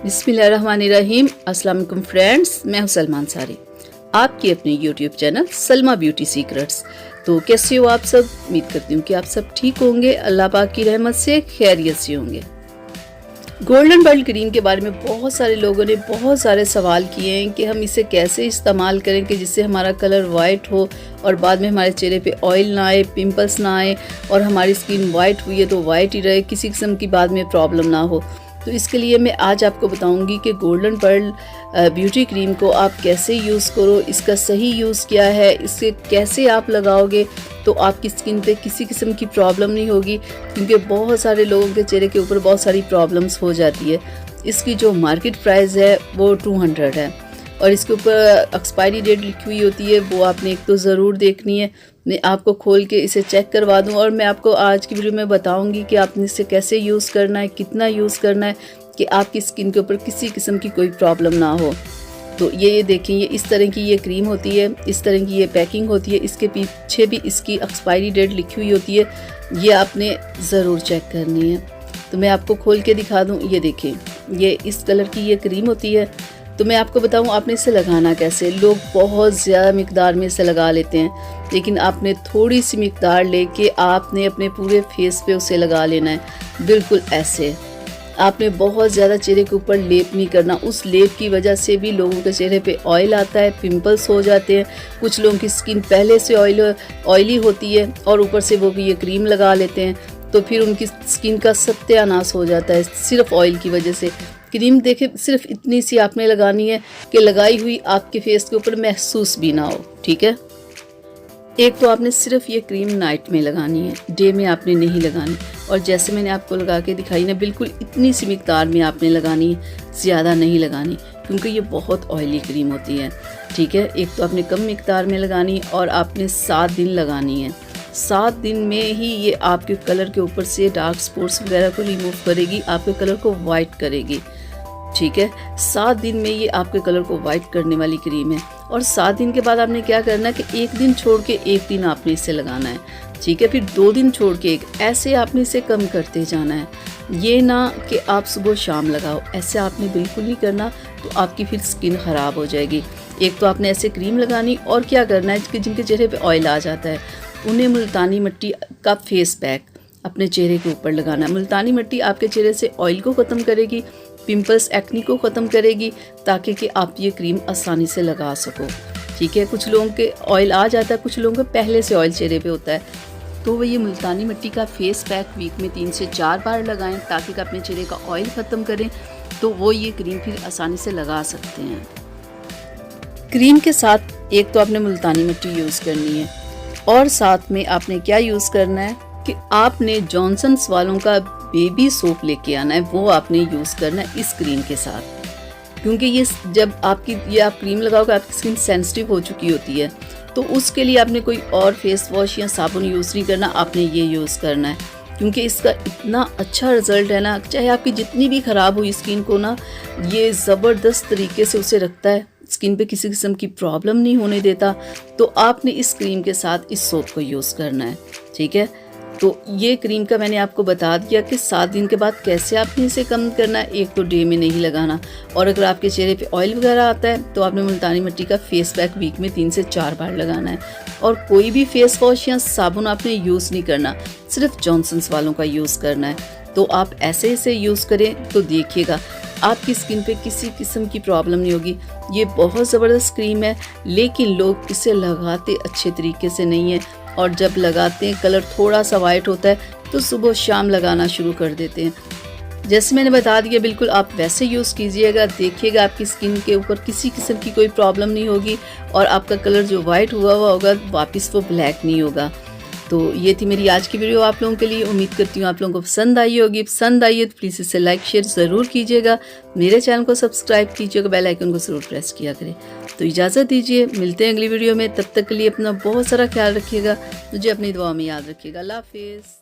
बिस्मिल्लाहिर्रहमानिर्रहीम। अस्सलाम वालेकुम फ्रेंड्स, मैं हूं सलमान सारी, आपकी अपने YouTube channel Salma beauty secrets. तो कैसे हो आप सब? उम्मीद करती हूँ कि आप सब ठीक होंगे, अल्लाह पाक की रहमत से खैरियत से होंगे। गोल्डन पर्ल क्रीम के बारे में बहुत सारे लोगों ने बहुत सारे सवाल किए हैं कि हम इसे कैसे इस्तेमाल करें कि जिससे हमारा कलर वाइट हो और बाद में हमारे चेहरे पे ऑयल ना आए, पिंपल्स ना आए और हमारी स्किन वाइट हुई है तो वाइट ही रहे, किसी किस्म की बाद में प्रॉब्लम ना हो। तो इसके लिए मैं आज आपको बताऊंगी कि गोल्डन पर्ल ब्यूटी क्रीम को आप कैसे यूज़ करो, इसका सही यूज़ क्या है, इसे कैसे आप लगाओगे तो आपकी स्किन पे किसी किस्म की प्रॉब्लम नहीं होगी, क्योंकि बहुत सारे लोगों के चेहरे के ऊपर बहुत सारी प्रॉब्लम्स हो जाती है। इसकी जो मार्केट प्राइस है वो 200 है और इसके ऊपर एक्सपायरी डेट लिखी हुई होती है, वो आपने एक तो ज़रूर देखनी है। मैं आपको खोल के इसे चेक करवा दूं और मैं आपको आज की वीडियो में बताऊंगी कि आपने इसे कैसे यूज़ करना है, कितना यूज़ करना है कि आपकी स्किन के ऊपर किसी किस्म की कोई प्रॉब्लम ना हो। तो ये देखें, ये इस तरह की ये क्रीम होती है, इस तरह की ये पैकिंग होती है, इसके पीछे भी इसकी एक्सपायरी डेट लिखी हुई होती है, ये आपने ज़रूर चेक करनी है। तो मैं आपको खोल के दिखा दूँ, ये देखें, ये इस कलर की ये क्रीम होती है। तो मैं आपको बताऊं आपने इसे लगाना कैसे। लोग बहुत ज़्यादा मिकदार में इसे लगा लेते हैं, लेकिन आपने थोड़ी सी मिकदार लेके आपने अपने पूरे फेस पे उसे लगा लेना है, बिल्कुल ऐसे। आपने बहुत ज़्यादा चेहरे के ऊपर लेप नहीं करना, उस लेप की वजह से भी लोगों के चेहरे पे ऑयल आता है, पिंपल्स हो जाते हैं। कुछ लोगों की स्किन पहले से ऑयली होती है और ऊपर से वो भी ये क्रीम लगा लेते हैं, तो फिर उनकी स्किन का सत्यानाश हो जाता है सिर्फ ऑयल की वजह से। क्रीम देखे सिर्फ इतनी सी आपने लगानी है कि लगाई हुई आपके फेस के ऊपर महसूस भी ना हो, ठीक है। एक तो आपने सिर्फ ये क्रीम नाइट में लगानी है, डे में आपने नहीं लगानी। और जैसे मैंने आपको लगा के दिखाई ना, बिल्कुल इतनी सी मिकदार में आपने लगानी है, ज़्यादा नहीं लगानी, क्योंकि ये बहुत ऑयली क्रीम होती है, ठीक है। एक तो आपने कम मिकदार में लगानी और आपने 7 दिन लगानी है। 7 दिन में ही ये आपके कलर के ऊपर से डार्क स्पॉट्स वगैरह को रिमूव करेगी, आपके कलर को वाइट करेगी, ठीक है। 7 दिन में ये आपके कलर को वाइट करने वाली क्रीम है। और 7 दिन के बाद आपने क्या करना है कि 1 दिन छोड़ के 1 दिन आपने इसे लगाना है, ठीक है। फिर 2 दिन छोड़ के 1, ऐसे आपने इसे कम करते जाना है। ये ना कि आप सुबह शाम लगाओ, ऐसे आपने बिल्कुल नहीं करना, तो आपकी फिर स्किन ख़राब हो जाएगी। एक तो आपने ऐसे क्रीम लगानी और क्या करना है कि जिनके चेहरे पर ऑयल आ जाता है उन्हें मुल्तानी मिट्टी का फेस पैक अपने चेहरे के ऊपर लगाना। मुल्तानी मिट्टी आपके चेहरे से ऑयल को ख़त्म करेगी, पिंपल्स एक्नी को ख़त्म करेगी, ताकि कि आप ये क्रीम आसानी से लगा सको, ठीक है। कुछ लोगों के ऑयल आ जाता है, कुछ लोगों के पहले से ऑयल चेहरे पे होता है, तो वो ये मुल्तानी मिट्टी का फेस पैक वीक में 3 से 4 बार लगाएं, ताकि अपने चेहरे का ऑयल ख़त्म करें, तो वो ये क्रीम फिर आसानी से लगा सकते हैं। क्रीम के साथ एक तो आपने मुल्तानी मिट्टी यूज़ करनी है और साथ में आपने क्या यूज़ करना है कि आपने जॉनसन्स वालों का बेबी सोप लेके आना है, वो आपने यूज़ करना है इस क्रीम के साथ, क्योंकि ये जब ये आप क्रीम लगाओगे आपकी स्किन सेंसिटिव हो चुकी होती है, तो उसके लिए आपने कोई और फेस वॉश या साबुन यूज़ नहीं करना, आपने ये यूज़ करना है, क्योंकि इसका इतना अच्छा रिजल्ट है ना, चाहे आपकी जितनी भी ख़राब हुई स्किन को ना, ये ज़बरदस्त तरीके से उसे रखता है, स्किन पे किसी किस्म की प्रॉब्लम नहीं होने देता। तो आपने इस क्रीम के साथ इस सोप को यूज़ करना है, ठीक है। तो ये क्रीम का मैंने आपको बता दिया कि 7 दिन के बाद कैसे आपने इसे कम करना है। एक तो डे में नहीं लगाना, और अगर आपके चेहरे पे ऑयल वगैरह आता है तो आपने मुल्तानी मिट्टी का फेस पैक वीक में 3 से 4 बार लगाना है। और कोई भी फेस वॉश या साबुन आपने यूज़ नहीं करना, सिर्फ जॉनसन्स वालों का यूज़ करना है। तो आप ऐसे इसे यूज़ करें तो देखिएगा आपकी स्किन पे किसी किस्म की प्रॉब्लम नहीं होगी। ये बहुत ज़बरदस्त क्रीम है, लेकिन लोग इसे लगाते अच्छे तरीके से नहीं है, और जब लगाते हैं कलर थोड़ा सा वाइट होता है तो सुबह शाम लगाना शुरू कर देते हैं। जैसे मैंने बता दिया, बिल्कुल आप वैसे यूज़ कीजिएगा, देखिएगा आपकी स्किन के ऊपर किसी किस्म की कोई प्रॉब्लम नहीं होगी और आपका कलर जो वाइट हुआ होगा वापस वो ब्लैक नहीं होगा। तो ये थी मेरी आज की वीडियो आप लोगों के लिए। उम्मीद करती हूँ आप लोगों को पसंद आई होगी। पसंद आई है तो प्लीज़ इसे लाइक शेयर ज़रूर कीजिएगा, मेरे चैनल को सब्सक्राइब कीजिएगा, बेल आइकन को ज़रूर प्रेस किया करें। तो इजाज़त दीजिए, मिलते हैं अगली वीडियो में। तब तक के लिए अपना बहुत सारा ख्याल रखिएगा, मुझे अपनी दुआ में याद रखिएगा। अल्लाह हाफिज़।